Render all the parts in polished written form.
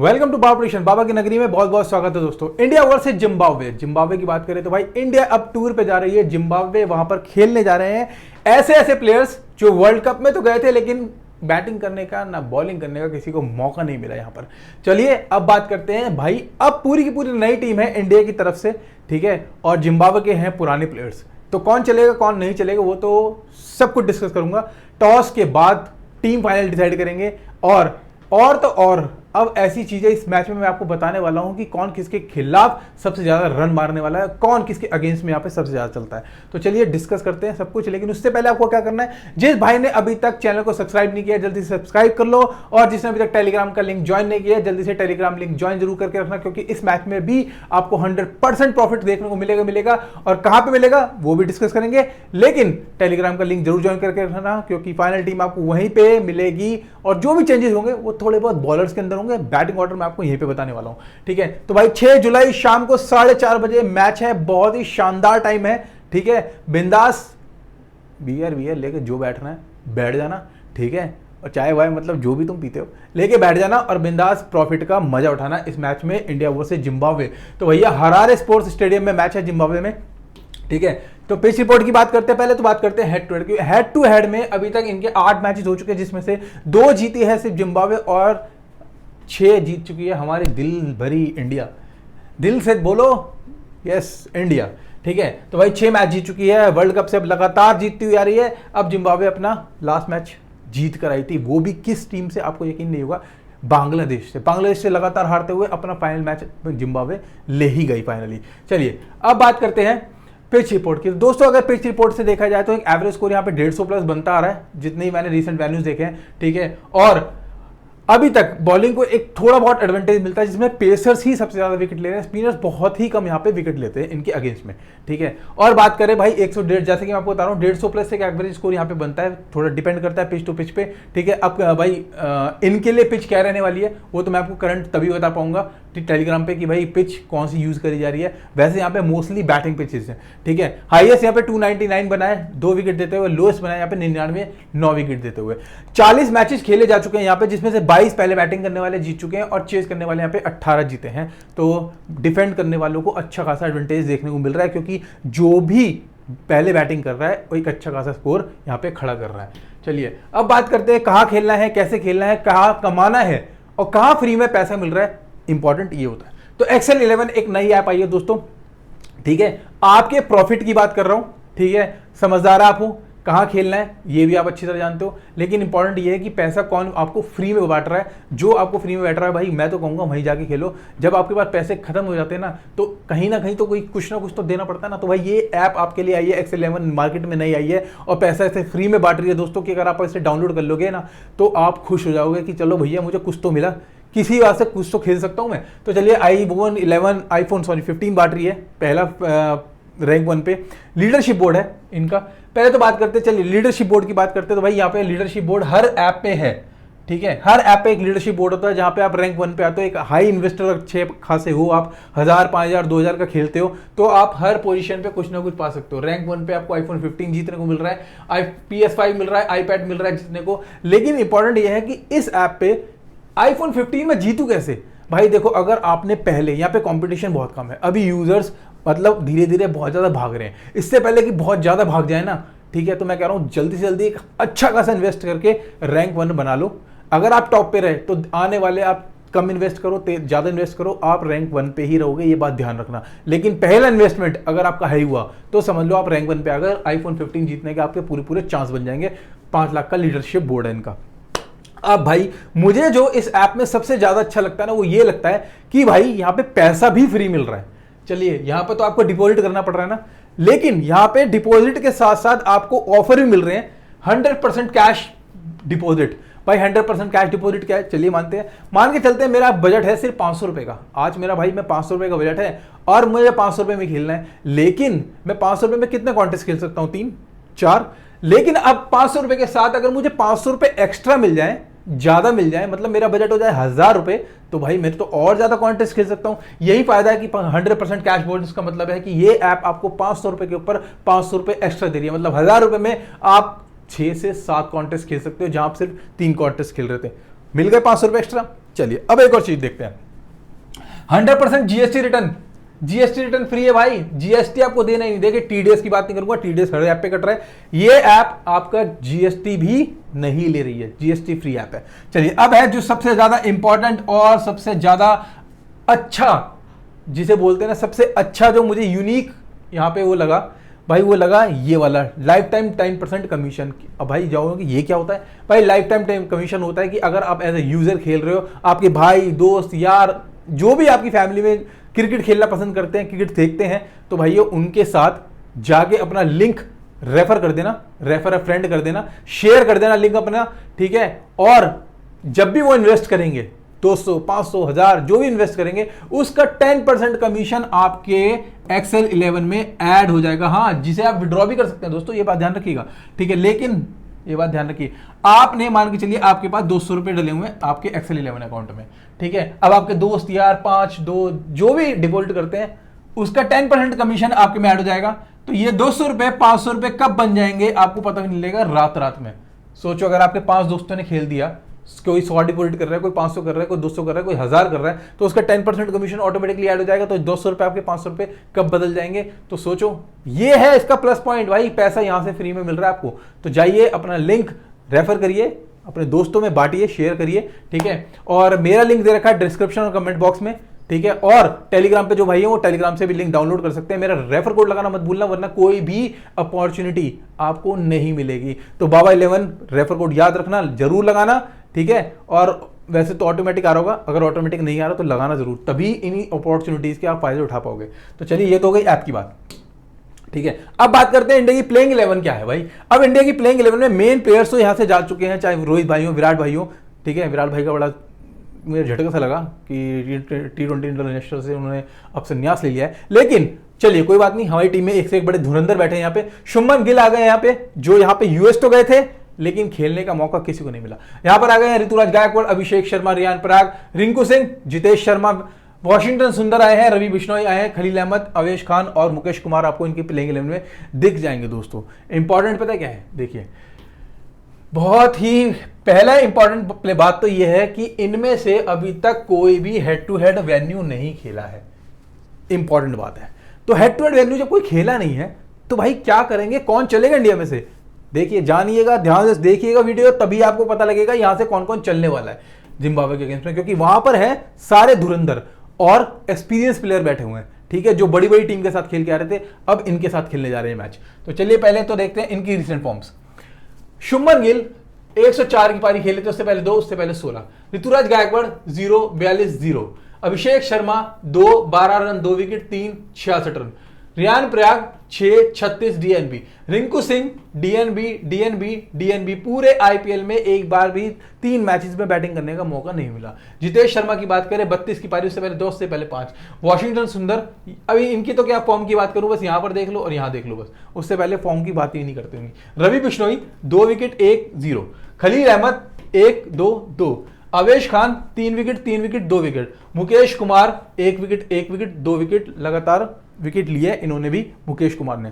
Welcome to बाबा बाबा की नगरी में बहुत बहुत स्वागत है दोस्तों। India versus Zimbabwe. जिम्बाब्वे की बात करें तो भाई इंडिया अब टूर पे जा रही है, जिम्बाब्वे वहां पर खेलने जा रहे हैं ऐसे ऐसे प्लेयर्स जो वर्ल्ड कप में तो गए थे लेकिन बैटिंग करने का ना बॉलिंग करने का किसी को मौका नहीं मिला यहां पर। चलिए अब बात करते हैं भाई, अब पूरी की पूरी नई टीम है इंडिया की तरफ से, ठीक है, और जिम्बाब्वे के हैं पुराने प्लेयर्स। तो कौन चलेगा कौन नहीं चलेगा वो तो सब कुछ डिस्कस करूंगा। टॉस के बाद टीम फाइनल डिसाइड करेंगे और अब ऐसी चीजें इस मैच में मैं आपको बताने वाला हूं कि कौन किसके खिलाफ सबसे ज्यादा रन मारने वाला है, कौन किसके अगेंस्ट में यहां पे सबसे ज्यादा चलता है। तो चलिए डिस्कस करते हैं सब कुछ, लेकिन उससे पहले आपको क्या करना है, जिस भाई ने अभी तक चैनल को सब्सक्राइब नहीं किया जल्दी से सब्सक्राइब कर लो, और जिसने अभी तक टेलीग्राम का लिंक ज्वाइन नहीं किया जल्दी से टेलीग्राम लिंक ज्वाइन जरूर करके रखना, क्योंकि इस मैच में भी आपको 100% प्रॉफिट देखने को मिलेगा। और कहां पर मिलेगा वो भी डिस्कस करेंगे, लेकिन टेलीग्राम का लिंक जरूर ज्वाइन करके रखना, क्योंकि फाइनल टीम आपको वहीं पे मिलेगी और जो भी चेंजेस होंगे वो थोड़े बहुत बॉलर्स के अंदर होंगे। बैटिंग ऑर्डर मैं आपको यहीं पे बताने वाला हूं, ठीक है। तो भाई 6 जुलाई शाम को 4:30 बजे मैच है, बहुत ही शानदार टाइम है, ठीक है। बिंदास बियर लेके जो बैठना है बैठ जाना, ठीक है, और चाय वाय मतलब जो भी तुम पीते हो लेके बैठ जाना और बिंदास प्रॉफिट का मजा उठाना इस मैच में इंडिया वर्सेस जिम्बाब्वे। तो भैया हरारे स्पोर्ट्स स्टेडियम में मैच है जिम्बाब्वे में, ठीक है। तो पिच रिपोर्ट की बात करते हैं, पहले तो बात करते हैं हेड टू हेड में अभी तक इनके 8 मैचेस हो चुके हैं, जिसमें से 2 जीती है सिर्फ जिम्बाब्वे और 6 जीत चुकी है हमारी दिल भरी इंडिया। दिल से बोलो यस इंडिया, ठीक है। तो भाई 6 मैच जीत चुकी है, वर्ल्ड कप से अब लगातार जीतती हुई आ रही है। अब जिम्बाब्वे अपना लास्ट मैच जीत कर आई थी, वो भी किस टीम से आपको यकीन नहीं होगा, बांग्लादेश से लगातार हारते हुए अपना फाइनल मैच जिम्बाब्वे ले ही गई फाइनली। चलिए अब बात करते हैं पिच रिपोर्ट की। दोस्तों अगर पिच रिपोर्ट से देखा जाए तो एक एवरेज स्कोर यहाँ पे 150 प्लस बनता आ रहा है, जितने ही मैंने रीसेंट वैल्यूज देखे हैं, ठीक है। और अभी तक बॉलिंग को एक थोड़ा बहुत एडवांटेज मिलता है, जिसमें पेसर्स ही सबसे ज्यादा विकेट ले रहे हैं, स्पिनर्स बहुत ही कम यहाँ पे विकेट लेते हैं इनके अगेंस्ट में, ठीक है। और बात करें भाई 150, जैसे कि मैं आपको बता रहा हूँ 150 प्लस एक एवरेज स्कोर यहाँ पे बनता है, थोड़ा डिपेंड करता है पिच टू पिच पे, ठीक है। अब भाई इनके लिए पिच क्या रहने वाली है वो तो मैं आपको करंट तभी बता पाऊंगा टेलीग्राम पे कि भाई पिच कौन सी यूज करी जा रही है। वैसे यहाँ पे मोस्टली बैटिंग पिचेस हैं, ठीक है। हाईएस्ट यहाँ पे 299 बनाए 2 विकेट देते हुए, लोएस्ट बनाए यहाँ पे 99 9 विकेट देते हुए। 40 मैचेस खेले जा चुके हैं यहाँ पे, जिसमें से 22 पहले बैटिंग करने वाले जीत चुके हैं और चेस करने वाले यहाँ पे 18 जीते हैं। तो डिफेंड करने वालों को अच्छा खासा एडवांटेज देखने को मिल रहा है, क्योंकि जो भी पहले बैटिंग कर रहा है वो एक अच्छा खासा स्कोर यहाँ पे खड़ा कर रहा है। चलिए अब बात करते हैं कहाँ खेलना है, कैसे खेलना है, कहाँ कमाना है और कहाँ फ्री में पैसा मिल रहा है, इंपॉर्टेंट ये होता है। तो एक्सेल 11 एक नई ऐप आई है दोस्तों, ठीक है। आपके प्रॉफिट की बात कर रहा हूं, ठीक है, समझदार आप हो, कहां खेलना है ये भी आप अच्छी तरह जानते हो, लेकिन इंपॉर्टेंट ये है कि पैसा कौन आपको फ्री में बांट रहा है। जो आपको फ्री में बैठ रहा है भाई मैं तो कहूंगा वहीं जाके खेलो। जब आपके पास पैसे खत्म हो जाते हैं ना तो कहीं ना कहीं तो कोई कुछ ना कुछ तो देना पड़ता है ना। तो भाई ये ऐप आपके लिए आई है, एक्सेल 11 मार्केट में नई आई है और पैसा ऐसे फ्री में बांट रही है दोस्तों कि अगर आप इसे डाउनलोड कर लोगे ना तो आप खुश हो जाओगे कि चलो भैया मुझे कुछ तो मिला, किसी बात से कुछ तो खेल सकता हूं मैं। तो चलिए आईफोन 15 बांट रही है, पहला रैंक 1 पे लीडरशिप बोर्ड है इनका। पहले तो बात करते हैं, चलिए लीडरशिप बोर्ड की बात करते हैं। तो भाई यहाँ पे लीडरशिप बोर्ड हर ऐप पे है, ठीक है। हर ऐप पे एक लीडरशिप बोर्ड होता है जहां पे आप रैंक 1 पे आते हो, एक हाई इन्वेस्टर अच्छे खासे हो, आप 1000 5000 2000 का खेलते हो तो आप हर पोजीशन पे कुछ ना कुछ पा सकते हो। रैंक 1 पे आपको आईफोन 15 जीतने को मिल रहा है, PS5 मिल रहा है, आईपैड मिल रहा है जीतने को। लेकिन इंपॉर्टेंट यह है कि इस ऐप पे आईफोन 15 में जीतू कैसे। भाई देखो अगर आपने पहले, यहाँ पे कंपटीशन बहुत कम है, अभी यूजर्स मतलब धीरे धीरे बहुत ज्यादा भाग रहे हैं, इससे पहले कि बहुत ज्यादा भाग जाए ना, ठीक है, तो मैं कह रहा हूं जल्दी से जल्दी एक अच्छा खासा इन्वेस्ट करके रैंक 1 बना लो। अगर आप टॉप पे रहे तो आने वाले आप कम इन्वेस्ट करो, ज्यादा इन्वेस्ट करो, आप रैंक 1 पे ही रहोगे, ये बात ध्यान रखना। लेकिन पहला इन्वेस्टमेंट अगर आपका हाई हुआ तो समझ लो आप रैंक 1 पे अगर आईफोन 15 जीतने के आपके पूरे चांस बन जाएंगे। 5 लाख का लीडरशिप बोर्ड है इनका। अब भाई मुझे जो इस ऐप में सबसे ज्यादा अच्छा लगता है ना वो ये लगता है कि भाई यहाँ पे पैसा भी फ्री मिल रहा है। चलिए यहाँ पे तो आपको डिपॉजिट करना पड़ रहा है ना, लेकिन यहाँ पे डिपॉजिट के साथ साथ आपको ऑफर भी मिल रहे हैं 100% कैश डिपॉजिट। भाई 100% कैश डिपॉजिट क्या है, चलिए मानते हैं, मान के चलते हैं मेरा बजट है सिर्फ 500 रुपए का। आज मेरा भाई मैं 500 रुपए का बजट है और मुझे 500 रुपए में खेलना है, लेकिन मैं 500 रुपए में कितने कॉन्टेस्ट खेल सकता हूं, 3 4। लेकिन अब 500 रुपए के साथ अगर मुझे 500 रुपए एक्स्ट्रा मिल जाए, ज्यादा मिल जाए, मतलब मेरा बजट हो जाए 1000 रुपए, तो भाई मैं तो और ज्यादा कॉन्टेस्ट खेल सकता हूं। यही फायदा है कि 100% कैश बोनस का मतलब है कि ये ऐप आपको 500 रुपए के ऊपर 500 रुपए एक्स्ट्रा दे रही है। मतलब 1000 रुपए में आप 6 से 7 कॉन्टेस्ट खेल सकते हो, जहां आप सिर्फ 3 कॉन्टेस्ट खेल रहे थे। मिल गए 500 रुपए एक्स्ट्रा, चलिए अब एक और चीज देखते हैं, 100% GST return, GST return free है भाई, जीएसटी आपको देना ही नहीं। देखिए टीडीएस की बात नहीं करूंगा, टीडीएस हर ऐप पे कट रहा है, ये ऐप आपका जीएसटी भी नहीं ले रही है, जीएसटी फ्री ऐप है। चलिए अब है जो सबसे ज्यादा इंपॉर्टेंट और सबसे ज्यादा अच्छा, जिसे बोलते हैं ना सबसे अच्छा, जो मुझे यूनिक यहां पे वो लगा भाई, वो लगा ये वाला लाइफ टाइम 10% कमीशन। अब भाई जाओगे ये क्या होता है भाई, लाइफ टाइम कमीशन होता है कि अगर आप एज ए यूजर खेल रहे हो, आपके भाई दोस्त यार जो भी आपकी फैमिली में क्रिकेट खेलना पसंद करते हैं, क्रिकेट देखते हैं, तो भाई उनके साथ जाके अपना लिंक रेफर कर देना, रेफर अ फ्रेंड कर देना, शेयर कर देना लिंक अपना, ठीक है। और जब भी वो इन्वेस्ट करेंगे 200, 500, 1000 जो भी इन्वेस्ट करेंगे, उसका 10% कमीशन आपके एक्सेल 11 में ऐड हो जाएगा। हाँ, जिसे आप विड्रॉ भी कर सकते हैं दोस्तों, ये बात ध्यान रखिएगा, ठीक है। लेकिन ये बात ध्यान रखिए, आपने मान के चलिए आपके पास 200 रुपए डले हुए हैं आपके एक्सेल 11 अकाउंट में, ठीक है। अब आपके दोस्त यार 5, 2 जो भी डिपॉजिट करते हैं, उसका 10% कमीशन आपके में ऐड हो जाएगा। तो ये 200 रुपए 500 रुपए कब बन जाएंगे आपको पता भी नहीं लगेगा, रात में। सोचो अगर आपके 5 दोस्तों ने खेल दिया, कोई 100 डिपॉजिट कर रहा है, कोई 500 कर रहा है, कोई 200 कर रहा है, कोई 1000 कर रहा है, तो उसका 10% कमीशन ऑटोमेटिकली ऐड हो जाएगा। तो 200 रुपए आपके 500 रुपए कब बदल जाएंगे, तो सोचो, ये है इसका प्लस पॉइंट भाई, पैसा यहां से फ्री में मिल रहा है आपको। तो जाइए अपना लिंक रेफर करिए, अपने दोस्तों में बांटिए, शेयर करिए, ठीक है। और मेरा लिंक दे रखा है डिस्क्रिप्शन और कमेंट बॉक्स में, ठीक है। और टेलीग्राम पे जो भाई है वो टेलीग्राम से भी लिंक डाउनलोड कर सकते हैं। मेरा रेफर कोड लगाना मत भूलना, वरना कोई भी अपॉर्चुनिटी आपको नहीं मिलेगी। तो बाबा 11 रेफर कोड याद रखना, जरूर लगाना, ठीक है। और वैसे तो ऑटोमेटिक आ रहा होगा, अगर ऑटोमेटिक नहीं आ रहा तो लगाना जरूर, तभी इन्हीं अपॉर्चुनिटीज के आप फायदे उठा पाओगे। तो चलिए ये तो हो गई ऐप की बात, ठीक है। अब बात करते हैं इंडिया की प्लेइंग 11 क्या है भाई। अब इंडिया की प्लेइंग 11 में मेन प्लेयर्स तो यहां से जा चुके हैं, चाहे रोहित भाई हो, विराट भाई हो, ठीक है। विराट भाई का बड़ा मुझे झटका सा लगा कि T20 इंटरनेशनल से उन्होंने अब संन्यास ले लिया है, लेकिन चलिए कोई बात नहीं, हमारी टीम में एक से एक बड़े धुरंधर बैठे हैं यहाँ पे। शुभमन गिल आ गए यहाँ पे, जो यहाँ पे यूएस तो गए थे लेकिन खेलने का मौका किसी को नहीं मिला। यहां पर आ गए हैं ऋतुराज गायकवाड़, अभिषेक शर्मा, रियान पराग, रिंकू सिंह, जितेश शर्मा, वॉशिंगटन सुंदर आए हैं, रवि बिश्नोई आए हैं, खलील अहमद, अवेश खान और मुकेश कुमार आपको इनकी प्लेइंग 11 में दिख जाएंगे दोस्तों। इंपॉर्टेंट पता क्या है, देखिए बहुत ही पहला इंपॉर्टेंट बात तो यह है कि इनमें से अभी तक कोई भी हेड टू हेड वेन्यू नहीं खेला है, इंपॉर्टेंट बात है। तो हेड टू हेड वेन्यू जब कोई खेला नहीं है तो भाई क्या करेंगे, कौन चलेगा इंडिया में से। देखिए जानिएगा, ध्यान से देखिएगा वीडियो, तभी आपको पता लगेगा यहां से कौन कौन चलने वाला है जिम्बाब्वे के अगेंस्ट में, क्योंकि वहां पर है सारे धुरंधर और एक्सपीरियंस प्लेयर बैठे हुए हैं, ठीक है, जो बड़ी बड़ी टीम के साथ खेल के आ रहे थे, अब इनके साथ खेलने जा रहे हैं मैच। तो चलिए पहले तो देखते हैं इनकी रिसेंट फॉर्म्स। शुभमन गिल 104 की पारी खेले थे, उससे पहले 2, उससे पहले 16। Ruturaj Gaikwad 0, 42, 0। Abhishek Sharma 2, 12 run, 2 wicket, 3, 66 run. Riyan Parag 6, 36 DNB. Rinku Singh DNB पूरे आईपीएल में एक बार भी 3 मैचेस में बैटिंग करने का मौका नहीं मिला। जितेश शर्मा की बात करें 32 की पारी, उससे पहले 2, उससे पहले 5। वॉशिंगटन सुंदर, अभी इनकी तो क्या फॉर्म की बात करूं, बस यहां पर देख लो और यहां देख लो बस, उससे पहले फॉर्म की बात ही नहीं करते होंगे। Ravi Bishnoi 2 wicket, 1, 0। Khaleel Ahmed 1, 2, 2। Avesh Khan 3 wicket, 3 wicket, 2 wicket. Mukesh Kumar 1 wicket, 1 wicket, 2 wicket, लगातार विकेट लिए इन्होंने भी, मुकेश कुमार ने,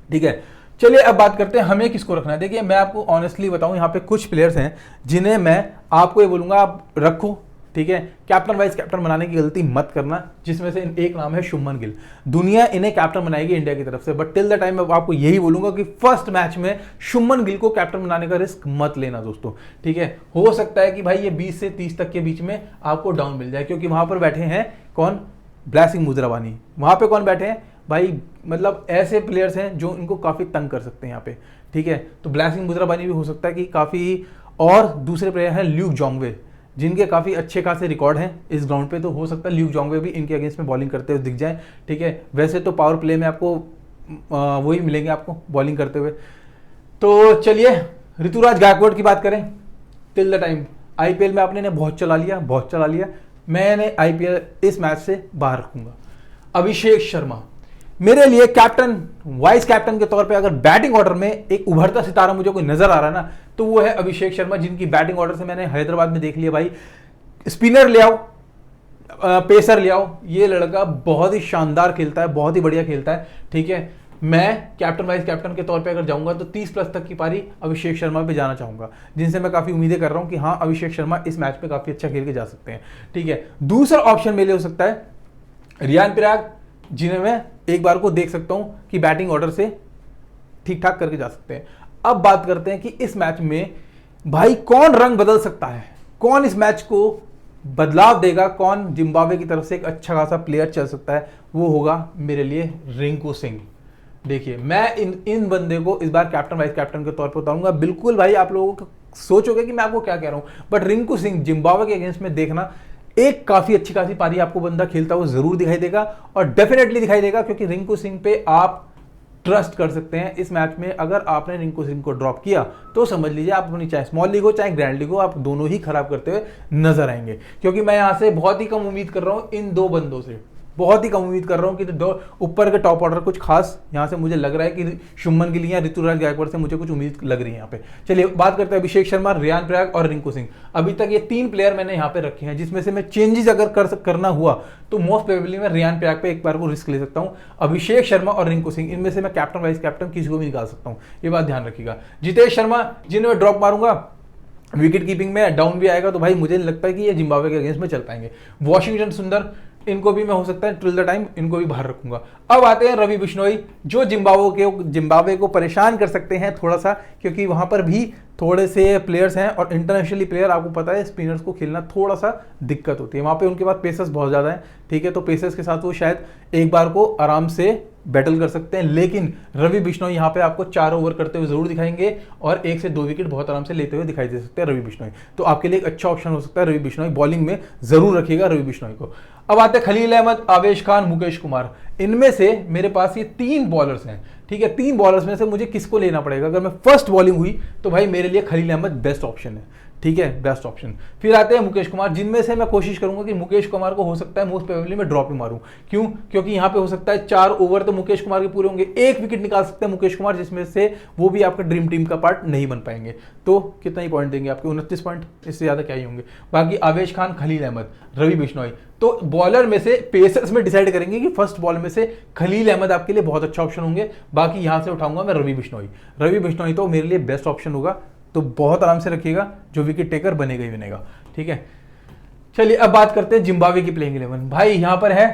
ठीक है। चलिए अब बात करते हैं हमें किसको रखना है। देखिए मैं आपको ऑनेस्टली बताऊं, यहाँ पे कुछ प्लेयर्स हैं जिन्हें मैं आपको ये बोलूंगा आप रखो, ठीक है। कैप्टन वाइस कैप्टन बनाने की गलती मत करना, जिसमें से एक नाम है शुभमन गिल। दुनिया इन्हें कैप्टन बनाएगी इंडिया की तरफ से, बट टिल द टाइम मैं आपको यही बोलूंगा कि फर्स्ट मैच में शुभमन गिल को कैप्टन बनाने का रिस्क मत लेना दोस्तों, ठीक है। हो सकता है कि भाई ये 20 से 30 तक के बीच में आपको डाउन मिल जाए, क्योंकि वहां पर बैठे हैं कौन, ब्लैसिंग मुजराबानी। वहां पे कौन बैठे हैं भाई, मतलब ऐसे प्लेयर्स हैं जो इनको काफी तंग कर सकते हैं यहाँ पे, ठीक है। तो ब्लैसिंग मुजराबानी भी हो सकता है कि काफी, और दूसरे प्लेयर हैं ल्यूक जोंगवे, जिनके काफी अच्छे खासे रिकॉर्ड हैं इस ग्राउंड पे, तो हो सकता है ल्यूक जोंगवे भी इनके अगेंस्ट में बॉलिंग करते हुए दिख जाए, ठीक है। वैसे तो पावर प्ले में आपको वही मिलेंगे आपको बॉलिंग करते हुए। तो चलिए ऋतुराज गायकवाड़ की बात करें, टिल द टाइम आईपीएल में आपने बहुत चला लिया, मैंने आईपीएल इस मैच से बाहर रखूंगा। अभिषेक शर्मा मेरे लिए कैप्टन, वाइस कैप्टन के तौर पे अगर बैटिंग ऑर्डर में एक उभरता सितारा मुझे कोई नजर आ रहा है ना, तो वो है अभिषेक शर्मा, जिनकी बैटिंग ऑर्डर से मैंने हैदराबाद में देख लिया भाई, स्पिनर ले आओ, पेसर ले आओ, ये लड़का बहुत ही शानदार खेलता है, बहुत ही बढ़िया खेलता है, ठीक है। मैं कैप्टन वाइस कैप्टन के तौर पे अगर जाऊंगा तो 30 प्लस तक की पारी अभिषेक शर्मा पे जाना चाहूंगा, जिनसे मैं काफी उम्मीदें कर रहा हूं कि हाँ अभिषेक शर्मा इस मैच में काफी अच्छा खेल के जा सकते हैं। ठीक है, दूसरा ऑप्शन मेरे लिए हो सकता है रियान पराग, जिन्हें मैं एक बार को देख सकता हूं कि बैटिंग ऑर्डर से ठीक ठाक करके जा सकते हैं। अब बात करते हैं कि इस मैच में भाई कौन रंग बदल सकता है, कौन इस मैच को बदलाव देगा, कौन जिम्बाब्वे की तरफ से एक अच्छा खासा प्लेयर चल सकता है, वो होगा मेरे लिए रिंकू सिंह। देखिए मैं इन बंदे को इस बार कैप्टन वाइस कैप्टन के तौर पर उतारूंगा। बिल्कुल भाई आप लोगों को सोचोगे कि मैं आपको क्या कह रहा हूं, बट रिंकू सिंह जिम्बाब्वे के अगेंस्ट में देखना, एक काफी अच्छी खासी पारी आपको बंदा खेलता हुआ जरूर दिखाई देगा और डेफिनेटली दिखाई देगा, क्योंकि रिंकू सिंह पे आप ट्रस्ट कर सकते हैं। इस मैच में अगर आपने रिंकू सिंह को ड्रॉप किया तो समझ लीजिए आप अपनी चाहे स्मॉल लीग हो चाहे ग्रैंड लीग हो, आप दोनों ही खराब करते हुए नजर आएंगे। क्योंकि मैं यहां से बहुत ही कम उम्मीद कर रहा हूं इन दो बंदों से, बहुत ही कम उम्मीद कर रहा हूं कि दो ऊपर के टॉप ऑर्डर कुछ खास यहां से मुझे लग रहा है कि शुभमन गिल या ऋतुराज गायकवाड़ से मुझे कुछ उम्मीद लग रही है यहां पे। चलिए बात करते हैं अभिषेक शर्मा, रियान पराग और रिंकू सिंह। अभी तक ये 3 प्लेयर मैंने यहां पे रखे हैं, जिसमें से मैं चेंजेस अगर करना हुआ तो मोस्ट प्रोबेबली मैं रियान पराग पे एक बार को रिस्क ले सकता हूं। अभिषेक शर्मा और रिंकू सिंह, इनमें से मैं कैप्टन वाइस कैप्टन किसी को भी निकाल सकता हूं, ये बात ध्यान रखिएगा। जितेश शर्मा जिन्हें मैं ड्रॉप मारूंगा, विकेट कीपिंग में डाउन भी आएगा तो भाई मुझे लगता है कि ये जिम्बाब्वे के अगेंस्ट में चल पाएंगे। वॉशिंगटन सुंदर, इनको भी मैं हो सकता है टिल द टाइम इनको भी बाहर रखूंगा। अब आते हैं रवि बिश्नोई, जो जिम्बाब्वे को परेशान कर सकते हैं थोड़ा सा, क्योंकि वहां पर भी थोड़े से प्लेयर्स हैं और इंटरनेशनली प्लेयर आपको पता है स्पिनर्स को खेलना थोड़ा सा दिक्कत होती है। वहां पे उनके पास पेसर्स बहुत ज्यादा हैं, ठीक है, तो पेसर्स के साथ वो शायद एक बार को आराम से बैटल कर सकते हैं। लेकिन रवि बिश्नोई यहाँ पे आपको 4 ओवर करते हुए जरूर दिखाएंगे और 1 से 2 विकेट बहुत आराम से लेते हुए दिखाई दे सकते हैं रवि बिश्नोई। तो आपके लिए एक अच्छा ऑप्शन हो सकता है रवि बिश्नोई, बॉलिंग में जरूर रखिएगा रवि बिश्नोई को। अब आते हैं खलील अहमद, आवेश खान, मुकेश कुमार। इनमें से मेरे पास ये 3 बॉलर्स हैं, ठीक है। 3 बॉलर्स में से मुझे किसको लेना पड़ेगा, अगर मैं फर्स्ट बॉलिंग हुई तो भाई मेरे लिए खलील अहमद बेस्ट ऑप्शन है, ठीक है, बेस्ट ऑप्शन। फिर आते हैं मुकेश कुमार, जिनमें से मैं कोशिश करूंगा कि मुकेश कुमार को हो सकता है मोस्ट प्रोबेबली मैं ड्रॉप ही मारूं। क्यों? क्योंकि यहां पे हो सकता है 4 ओवर तो मुकेश कुमार के पूरे होंगे, 1 विकेट निकाल सकते हैं मुकेश कुमार, जिसमें से वो भी आपका ड्रीम टीम का पार्ट नहीं बन पाएंगे। तो कितना ही पॉइंट देंगे आपके, 29 पॉइंट, इससे ज्यादा क्या ही होंगे। बाकी आवेश खान, खलील अहमद, रवि बिश्नोई, तो बॉलर में से पेसर्स में डिसाइड करेंगे कि फर्स्ट बॉल में से खलील अहमद आपके लिए बहुत अच्छा ऑप्शन होंगे। बाकी यहां से उठाऊंगा मैं रवि बिश्नोई। रवि बिश्नोई तो मेरे लिए बेस्ट ऑप्शन होगा, तो बहुत आराम से रखिएगा, जो विकेट टेकर बनेगा ही बनेगा, ठीक है। चलिए अब बात करते हैं जिम्बाब्वे की प्लेइंग 11। भाई यहां पर है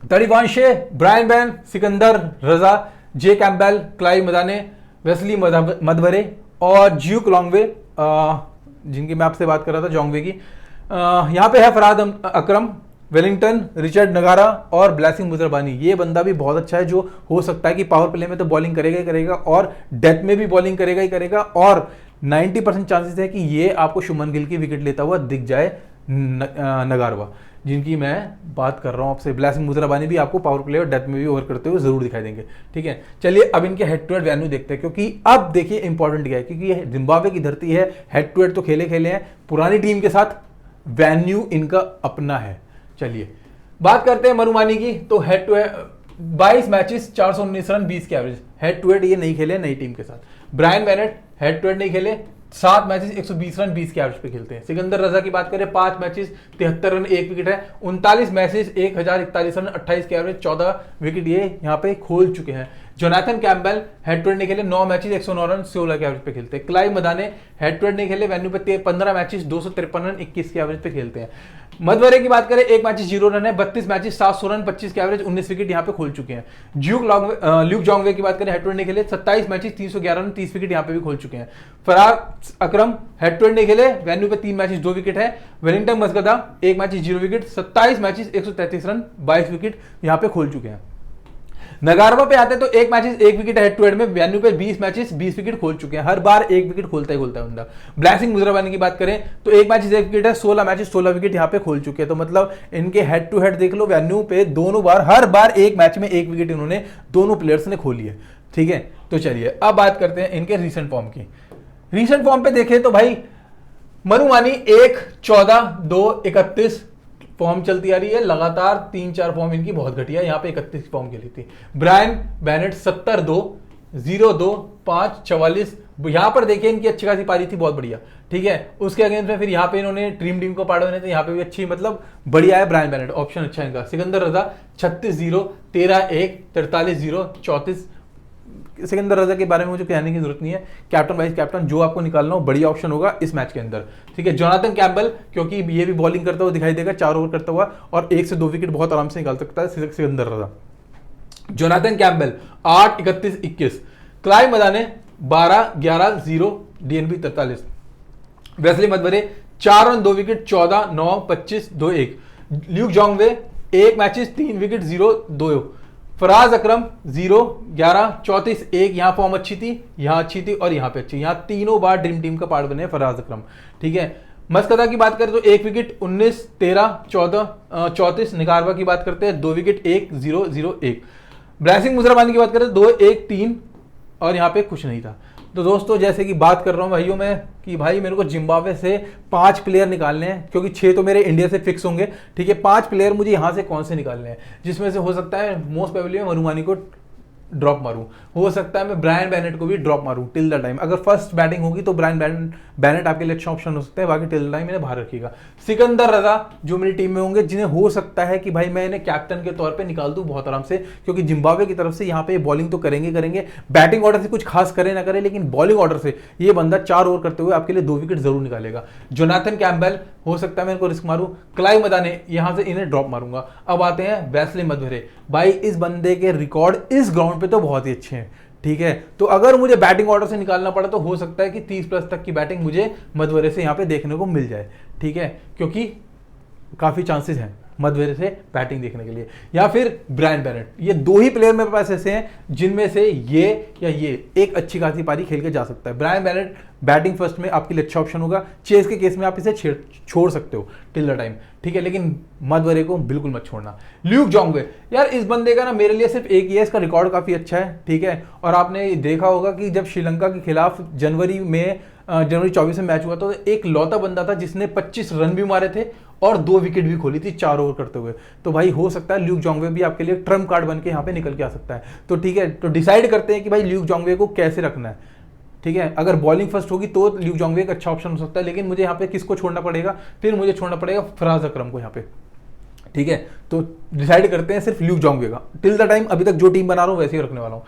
तरीवांशे, ब्रायन बैन, सिकंदर रजा, जे कैम्पबेल, क्लाइव मदाने, वेस्ली मदवरे और ज्यूक लॉन्गवे, जिनकी मैं आपसे बात कर रहा था जोंगवे की। यहां पे है फरहाद अकरम, वेलिंगटन, रिचर्ड नगारा और ब्लेसिंग मुजरबानी। ये बंदा भी बहुत अच्छा है, जो हो सकता है कि पावर प्ले में तो बॉलिंग करेगा ही करेगा और डेथ में भी बॉलिंग करेगा ही करेगा, और 90% चांसेस है कि ये आपको शुभमन गिल की विकेट लेता हुआ दिख जाए। नगारवा, जिनकी मैं बात कर रहा हूं आपसे, ब्लेसिंग मुजरबानी भी आपको पावर प्ले और डेथ में भी ओवर करते हुए जरूर दिखाई देंगे, ठीक है। चलिए अब इनके हेड टू हेड वैल्यू देखते हैं, क्योंकि अब देखिए इंपॉर्टेंट क्या है, क्योंकि ये जिम्बाब्वे की धरती है, हेड टू हेड तो खेले हैं पुरानी टीम के साथ, वैन्यू इनका अपना है। चलिए बात करते हैं मनुमानी की, तो head to head 22 matches 419 run 20 के एवरेज, हेड टू हेड ये नहीं खेले नई टीम के साथ। Brian Bennett head to head नहीं खेले, 7 मैचेस 120 रन 20 के एवरेज पे खेलते हैं। सिकंदर रजा की बात करें 5 मैचेस 73 रन 1 विकेट है, 39 मैचेस 1041 रन 28 के एवरेज, 14 विकेट ये यहाँ पे खोल चुके हैं। Jonathan Campbell head to head नहीं खेले, 9 मैचेस 109 रन 16 के एवरेज पे खेलते हैं। क्लाइव मदाने हेड टू हेड नहीं खेले, वेन्यू पे 15 मैचेस 253 रन 21 के एवरेज पे खेलते हैं। मधवरे की बात करें 1 मैचेस 0 रन है, 32 मैचेस 700 रन 25 के एवरेज, 19 विकेट यहाँ पे खोल चुके हैं। ल्यूक जोंगवे की बात करें हेड टू हेड नहीं खेले, 27 मैचेस 311 रन 30 विकेट यहाँ पे भी खोल चुके हैं। Farhad Akram head to head नहीं खेले, वेन्यू पे 3 मैचेस 2 विकेट है। Wellington Masakadza 1 matches 0 wicket, 27 matches 133 run 22 wicket यहाँ पे खोल चुके हैं। नगारवा पे आते हैं तो 1 matches 1 wicket head to head में, वेन्यू पे 20 मैचेस 20 विकेट खोल चुके हैं, हर बार 1 विकेट खोलता ही बंदा। ब्लेसिंग मुजरबानी की बात करें तो 1 मैचेस 1 विकेट है, 16 मैचेस 16 विकेट यहाँ पे खोल चुके हैं। तो मतलब इनके हेड टू हेड देख लो, वेन्यू पे दोनों बार हर बार 1 मैच में 1 विकेट इन्होंने दोनों प्लेयर्स ने खोली है, ठीक है। तो चलिए अब बात करते हैं इनके रिसेंट फॉर्म की। रिसेंट फॉर्म पे देखें तो भाई मनुमानी 1-14-2-31 फॉर्म चलती आ रही है, लगातार 3-4 फॉर्म इनकी बहुत घटिया, यहां पे 31 फॉर्म खेली थी। Brian Bennett 70-2 0-2, 5, 44। यहां पर देखिए इनकी अच्छी खासी पारी थी, बहुत बढ़िया, ठीक है। उसके अगेंस्ट में फिर यहाँ पे इन्होंने ड्रीम टीम को पाड़ा ने, तो यहाँ पे भी अच्छी मतलब बढ़िया है। ब्रायन बेनेट ऑप्शन अच्छा है इनका। सिकंदर रजा 36-0, 13-1, 43-0, 34। सिकंदर रजा के बारे में मुझे कहने की जरूरत नहीं है, कैप्टन वाइस कैप्टन जो आपको निकालना हो बढ़िया ऑप्शन होगा इस मैच के अंदर, ठीक है। जोनाथन कैम्बल, क्योंकि ये भी बॉलिंग करता हुआ दिखाई देगा, 4 ओवर करता हुआ, और 1 से 2 विकेट बहुत आराम से निकाल सकता है Sikandar Raza. Jonathan Campbell 8, 31, 21। Clive Madande 12, 11, 0, DNB 43। Wesley Madhevere 4 run 2 wicket, 14, 9, 25, 2, 1। Luke Jongwe 1 matches 3 wicket, 0, 2। Faraz Akram 0, 11, 34, 1। यहां फॉर्म अच्छी थी, यहां अच्छी थी और यहां पे अच्छी, यहां तीनों बार ड्रीम टीम का पार्ट बने फराज अकरम, ठीक है। मस्कदा की बात करें तो 1 विकेट, 19, 13, 14, 34। निकारवा की बात करते हैं 2 विकेट, 1, 0, 0, 1। ब्रैसिंग मुजराबानी की बात करें 2, 1, 3 और यहां पे कुछ नहीं था। तो दोस्तों जैसे कि बात कर रहा हूं भाइयों मैं कि भाई मेरे को जिम्बाब्वे से 5 प्लेयर निकालने हैं, क्योंकि 6 तो मेरे इंडिया से फिक्स होंगे, ठीक है। 5 प्लेयर मुझे यहां से कौन से निकालने हैं, जिसमें से हो सकता है मोस्ट प्रोबेबली मैं मनुमानी को ड्रॉप मारूं, हो सकता है मैं ब्रायन बेनेट को भी ड्रॉप मारूं टिल द टाइम। अगर फर्स्ट बैटिंग होगी तो ब्रायन बेनेट आपके लिए अच्छा ऑप्शन हो सकता है, बाकी टिल द टाइम इन्हें बाहर रखिएगा। सिकंदर रजा जो मेरी टीम में होंगे, जिन्हें हो सकता है कि भाई मैं इन्हें कैप्टन के तौर पे निकाल दूं बहुत आराम से, क्योंकि जिम्बाब्वे की तरफ से यहाँ पे बॉलिंग तो करेंगे, बैटिंग ऑर्डर से कुछ खास करे ना करे, लेकिन बॉलिंग ऑर्डर से ये बंदा 4 ओवर करते हुए आपके लिए 2 विकेट जरूर निकालेगा। जोनाथन कैम्बेल हो सकता है मैं इनको रिस्क मारूं, क्लाइव मदाने यहां से इन्हें ड्रॉप मारूंगा। अब आते हैं वेस्ली मदवरे, भाई इस बंदे के रिकॉर्ड इस ग्राउंड पे तो बहुत ही अच्छे हैं, ठीक है। तो अगर मुझे बैटिंग ऑर्डर से निकालना पड़ा तो हो सकता है कि 30 प्लस तक की बैटिंग मुझे मदवरे से यहां पे देखने को मिल जाए, ठीक है, क्योंकि काफी चांसेस हैं मदवरे से बैटिंग देखने के लिए, या फिर ब्रायन बेनेट। ये 2 ही प्लेयर मेरे पास ऐसे हैं जिनमें से ये या ये एक अच्छी खासी पारी खेल के जा सकता है। ब्रायन बेनेट बैटिंग फर्स्ट में आपके लिए अच्छा ऑप्शन होगा, चेस के केस में आप इसे छोड़ सकते हो टिल द टाइम, ठीक है, लेकिन मदवरे को बिल्कुल मत छोड़ना। ल्यूक जोंगवे, यार इस बंदे का ना मेरे लिए सिर्फ एक ही है, इसका रिकॉर्ड काफी अच्छा है, ठीक है। और आपने देखा होगा कि जब श्रीलंका के खिलाफ जनवरी 24 में मैच हुआ तो एक लौता बंदा था जिसने 25 रन भी मारे थे और 2 विकेट भी खोली थी 4 ओवर करते हुए। तो भाई हो सकता है ल्यूक जोंगवे भी आपके लिए ट्रम्प कार्ड बन के यहाँ पे निकल के आ सकता है। तो ठीक है, तो डिसाइड करते हैं कि भाई ल्यूक जोंगवे को कैसे रखना है, ठीक है। अगर बॉलिंग फर्स्ट होगी तो ल्यूक जोंगवे एक अच्छा ऑप्शन हो सकता है, लेकिन मुझे यहाँ पे किसको छोड़ना पड़ेगा, फिर मुझे छोड़ना पड़ेगा फराज अकरम को यहाँ पे, ठीक है। तो डिसाइड करते हैं सिर्फ ल्यूक जोंगवे का। टिल द टाइम अभी तक जो टीम बना रहा हूँ वैसे ही रखने वाला हूँ।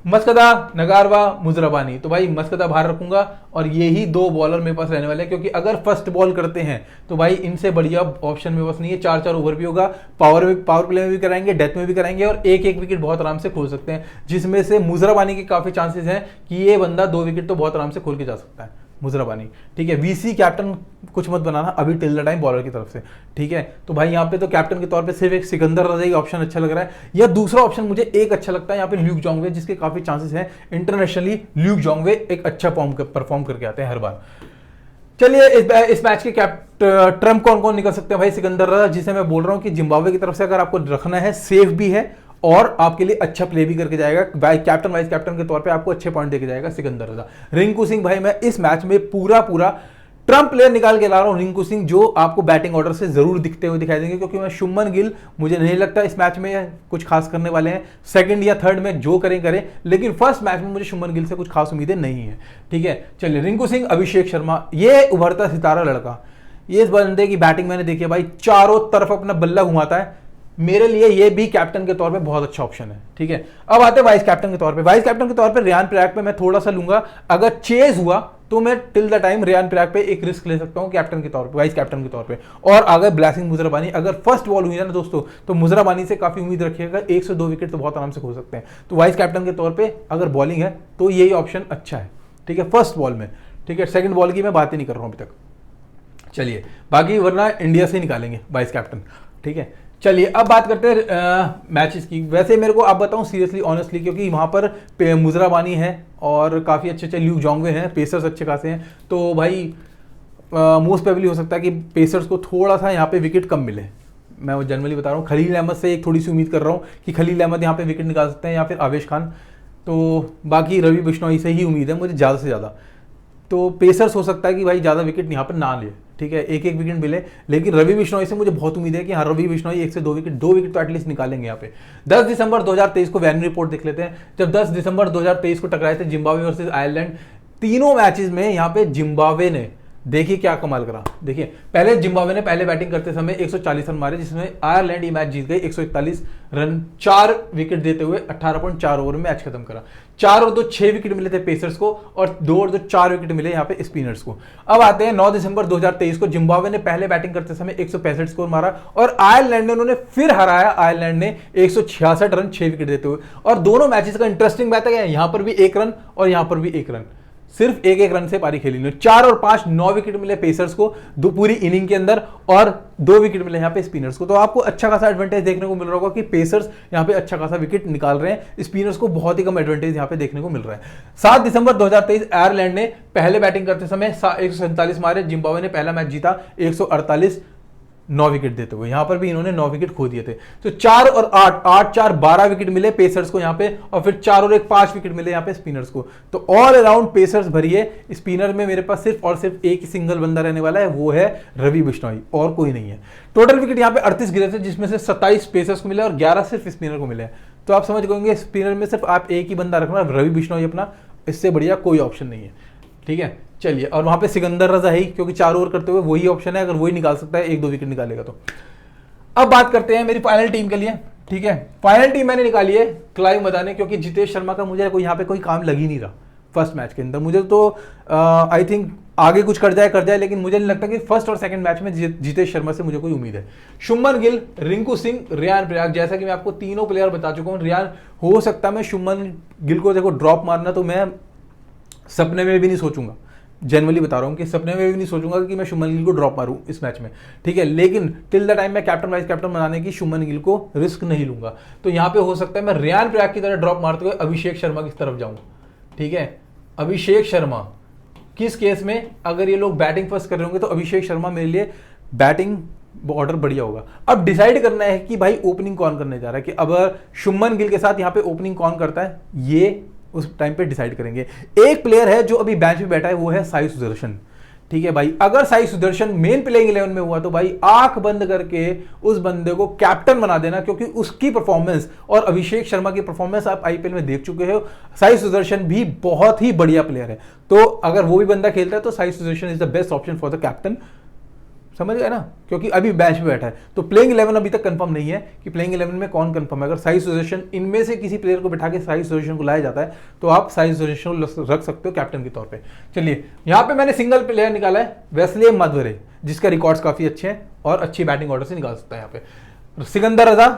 मस्कदा, नगारवा, मुजराबानी, तो भाई मस्कदा बाहर रखूंगा और यही 2 बॉलर मेरे पास रहने वाले हैं, क्योंकि अगर फर्स्ट बॉल करते हैं तो भाई इनसे बढ़िया ऑप्शन मेरे पास नहीं है। 4-4 ओवर भी होगा, पावर प्ले में भी कराएंगे, डेथ में भी कराएंगे और एक विकेट बहुत आराम से खोल सकते हैं, जिसमें से मुजराबानी के काफी चांसेस हैं कि ये बंदा 2 विकेट तो बहुत आराम से खोल के जा सकता है मुजराबानी, ठीक है। वीसी कैप्टन कुछ मत बनाना अभी टिल द टाइम बॉलर की तरफ से, ठीक है। तो भाई यहाँ पे तो कैप्टन के तौर पे सिर्फ एक सिकंदर रजा ही ऑप्शन अच्छा लग रहा है, या दूसरा ऑप्शन मुझे एक अच्छा लगता है यहाँ पे ल्यूक जोंगवे, जिसके काफी चांसेस हैं इंटरनेशनली ल्यूक जोंगवे एक अच्छा परफॉर्म करके आते हैं हर बार। चलिए इस मैच के ट्रम्प कौन कौन निकल सकते हैं, भाई सिकंदर रजा, जिसे मैं बोल रहा हूँ कि जिम्बाब्वे की तरफ से अगर आपको रखना है सेफ भी है और आपके लिए अच्छा प्ले भी करके जाएगा, कैप्टन वाइस कैप्टन के तौर पे आपको अच्छे पॉइंट देके जाएगा सिकंदर रजा। रिंकू सिंह, भाई मैं इस मैच में पूरा ट्रम्प प्लेयर निकाल के ला रहा हूं, रिंकू सिंह, जो आपको बैटिंग ऑर्डर से जरूर दिखते हुए दिखाई देंगे, क्योंकि मैं शुभमन गिल मुझे नहीं लगता इस मैच में कुछ खास करने वाले हैं। सेकंड या थर्ड में जो करें, लेकिन फर्स्ट मैच में मुझे शुभमन गिल से कुछ खास उम्मीदें नहीं है, ठीक है। चलिए रिंकू सिंह, अभिषेक शर्मा, ये उभरता सितारा लड़का, ये इस बंदे की बैटिंग मैंने देखी है भाई, चारों तरफ अपना बल्ला घुमाता है, मेरे लिए ये भी कैप्टन के तौर पे बहुत अच्छा ऑप्शन है, ठीक है। अब आते हैं वाइस कैप्टन के तौर पे। वाइस कैप्टन के तौर पे रियान पराग पे मैं थोड़ा सा लूंगा, अगर चेज हुआ तो मैं till the time Riyan Parag पे एक रिस्क ले सकता हूं कैप्टन के तौर पे, वाइस कैप्टन के तौर पे। और अगर ब्लेसिंग मुजराबानी, अगर फर्स्ट बॉल हुई ना दोस्तों, तो मुजराबानी से काफी उम्मीद रखिएगा, 1 से 2 विकेट तो बहुत आराम से खो सकते हैं। तो वाइस कैप्टन के तौर पर अगर बॉलिंग है तो यही ऑप्शन अच्छा है, ठीक है, फर्स्ट बॉल में, ठीक है। सेकंड बॉल की मैं बात ही नहीं कर रहा हूं अभी तक। चलिए बाकी वरना इंडिया से निकालेंगे वाइस कैप्टन, ठीक है। चलिए अब बात करते हैं मैचेस की। वैसे मेरे को आप बताऊं सीरियसली ऑनेस्टली, क्योंकि वहां पर मुजराबानी है और काफ़ी अच्छे ल्यूक जोंगवे हैं, पेसर्स अच्छे खासे हैं, तो भाई मोस्ट प्रोबेबली हो सकता है कि पेसर्स को थोड़ा सा यहाँ पे विकेट कम मिले। मैं वो जनरली बता रहा हूँ, खलील अहमद से एक थोड़ी सी उम्मीद कर रहा हूँ कि खलील अहमद यहाँ पे विकेट निकाल सकते हैं, या फिर आवेश खान। तो बाकी रवि बिश्नोई से ही उम्मीद है मुझे ज़्यादा से ज़्यादा। तो पेसर्स हो सकता है कि भाई ज़्यादा विकेट यहाँ पर ना ले, ठीक है, एक एक विकेट मिले, लेकिन रवि बिश्नोई से मुझे बहुत उम्मीद है कि हाँ रवि बिश्नोई 1 से 2 विकेट तो एटलीस्ट निकालेंगे यहाँ पे। 10 दिसंबर 2023 को वैन रिपोर्ट देख लेते हैं। जब 10 दिसंबर 2023 को टकराए थे जिम्बाब्वे वर्सेस आयरलैंड, तीनों मैचेस में यहाँ पे जिम्बाब्वे ने देखिए क्या कमाल करा। देखिए पहले जिम्बाब्वे ने पहले बैटिंग करते समय 140 रन मारे, जिसमें आयरलैंड ये मैच जीत गई 141 रन, 4 विकेट देते हुए 18.4 ओवर में मैच खत्म करा। 4 और 2 6 विकेट मिले थे पेसर्स को, और 2 और 2 4 विकेट मिले यहाँ पे स्पिनर्स को। अब आते हैं 9 दिसंबर 2023 को, जिम्बाब्वे ने पहले बैटिंग करते समय 165 स्कोर मारा, और आयरलैंड ने उन्होंने फिर हराया। आयरलैंड ने 166 रन 6 विकेट देते हुए, और दोनों मैचेस का इंटरेस्टिंग बात है यहां पर भी 1 रन और यहां पर भी 1 रन, सिर्फ एक एक रन से पारी खेली। 4 और 5 9 विकेट मिले पेसर्स को दो पूरी इनिंग के अंदर, और 2 विकेट मिले यहाँ पे स्पिनर्स को। तो आपको अच्छा खासा एडवांटेज देखने को मिल रहा होगा कि पेसर्स यहाँ पे अच्छा खासा विकेट निकाल रहे हैं, स्पिनर्स को बहुत ही कम एडवांटेज यहाँ पे देखने को मिल रहा है। 7 दिसंबर 2023 आयरलैंड ने पहले बैटिंग करते समय 147 मारे, जिम्बाब्वे ने पहला मैच जीता 148 9 विकेट देते हुए। यहां पर भी इन्होंने 9 विकेट खो दिए थे। तो 4 और 8 4 12 विकेट मिले पेसर्स को यहां पे, और फिर 4 और 1 5 विकेट मिले यहां पे स्पिनर्स को। तो ऑल अराउंड पेसर्स भरिए, स्पिनर में मेरे पास सिर्फ और सिर्फ एक ही सिंगल बंदा रहने वाला है, वो है रवि बिश्नोई, और कोई नहीं है। टोटल विकेट यहां पे 38 गिरे थे, जिसमें से 27 पेसर्स को मिले और 11 सिर्फ स्पिनर को मिले। तो आप समझ गएंगे स्पिनर में सिर्फ आप एक ही बंदा रखना, रवि बिश्नोई अपना, इससे बढ़िया कोई ऑप्शन नहीं है, ठीक है। चलिए, और वहां पे सिकंदर रजा है, क्योंकि 4 ओवर करते हुए वही ऑप्शन है, अगर वही निकाल सकता है 1-2 विकेट निकालेगा तो। अब बात करते हैं मेरी फाइनल टीम के लिए, ठीक है। फाइनल टीम मैंने निकाली है क्लाइव मदाने, क्योंकि जितेश शर्मा का मुझे कोई यहाँ पे कोई काम लग ही नहीं रहा फर्स्ट मैच के अंदर। मुझे तो आई थिंक आगे कुछ कर जाए, लेकिन मुझे नहीं लगता कि फर्स्ट और सेकंड मैच में जितेश शर्मा से मुझे कोई उम्मीद है। शुभमन गिल, रिंकू सिंह, रियान पराग, जैसा कि मैं आपको तीनों प्लेयर बता चुका हूं। रियान हो सकता है मैं शुभमन गिल को देखो ड्रॉप मारना तो मैं सपने में भी नहीं सोचूंगा, जनरली बता रहा हूं कि सपने में भी नहीं सोचूंगा कि मैं शुभमन गिल को ड्रॉप मारूं इस मैच में, ठीक है। लेकिन टिल द टाइम मैं कैप्टन वाइस कैप्टन बनाने की शुभमन गिल को रिस्क नहीं लूंगा। तो यहां पे हो सकता है मैं रियान पराग की तरह ड्रॉप मारते हुए अभिषेक शर्मा की तरफ जाऊं, ठीक है। अभिषेक शर्मा किस केस में, अगर ये लोग बैटिंग फर्स्ट कर रहे होंगे तो अभिषेक शर्मा मेरे लिए बैटिंग ऑर्डर बढ़िया होगा। अब डिसाइड करना है कि भाई ओपनिंग कौन करने जा रहा है, कि अब शुभमन गिल के साथ यहां पे ओपनिंग कौन करता है, ये उस टाइम पे डिसाइड करेंगे। एक प्लेयर है जो अभी बेंच पे बैठा है, वो है साई सुदर्शन, ठीक है भाई। अगर साई सुदर्शन मेन प्लेइंग 11 में हुआ तो भाई आंख बंद करके उस बंदे को कैप्टन बना देना, क्योंकि उसकी परफॉर्मेंस और अभिषेक शर्मा की परफॉर्मेंस आप आईपीएल में देख चुके हो। साई सुदर्शन भी बहुत ही बढ़िया प्लेयर है, तो अगर वो भी बंदा खेलता है तो Sai Sudarshan is the best option for the captain, समझ गए ना, क्योंकि अभी बेंच पे बैठा है। तो प्लेइंग 11 अभी तक कंफर्म नहीं है कि प्लेइंग 11 में कौन कंफर्म है। अगर साई सुदर्शन इनमें से किसी प्लेयर को बिठा के साई सुदर्शन को लाया जाता है तो आप साई सुदर्शन को रख सकते हो कैप्टन के तौर पे। चलिए, यहाँ पे मैंने सिंगल प्लेयर निकाला है वेस्ले माधवरे, जिसका रिकॉर्ड्स काफी अच्छे हैं और अच्छी बैटिंग ऑर्डर से निकाल सकता है। यहाँ पे सिकंदर रजा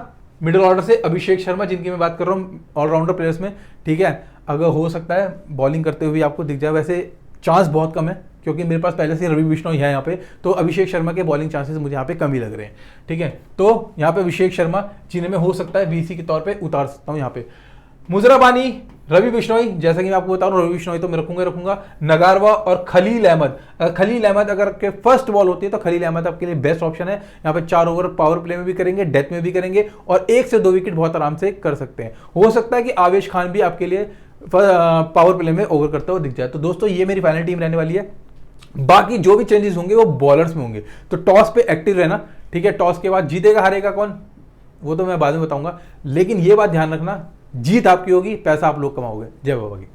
मिडिल ऑर्डर से, अभिषेक शर्मा जिनकी मैं बात कर रहा हूँ ऑलराउंडर प्लेयर्स में, ठीक है। अगर हो सकता है बॉलिंग करते हुए आपको दिख जाए, वैसे चांस बहुत कम है क्योंकि मेरे पास पहले से रवि बिश्नोई है यहाँ पे, तो अभिषेक शर्मा के बॉलिंग चांसेस मुझे यहाँ पे कम ही लग रहे हैं, ठीक है। तो यहाँ पे अभिषेक शर्मा जिन्हें मैं हो सकता है वीसी के तौर पे उतार सकता हूँ यहाँ पे। मुजराबानी, रवि बिश्नोई, जैसा कि मैं आपको बता रहा हूँ रवि बिश्नोई तो मैं रखूंगा। नगारवा और खलील अहमद, खलील अहमद अगर के फर्स्ट बॉल होती है तो खलील अहमद आपके लिए बेस्ट ऑप्शन है। यहाँ पे 4 ओवर पावर प्ले में भी करेंगे, डेथ में भी करेंगे, और 1 से 2 विकेट बहुत आराम से कर सकते हैं। हो सकता है कि आवेश खान भी आपके लिए पावर प्ले में ओवर करता हुआ दिख जाए। तो दोस्तों ये मेरी फाइनल टीम रहने वाली है। बाकी जो भी चेंजेस होंगे वो बॉलर्स में होंगे, तो टॉस पे एक्टिव रहना, ठीक है। टॉस के बाद जीतेगा हारेगा कौन वो तो मैं बाद में बताऊंगा, लेकिन ये बात ध्यान रखना, जीत आपकी होगी, पैसा आप लोग कमाओगे। जय बाबा की।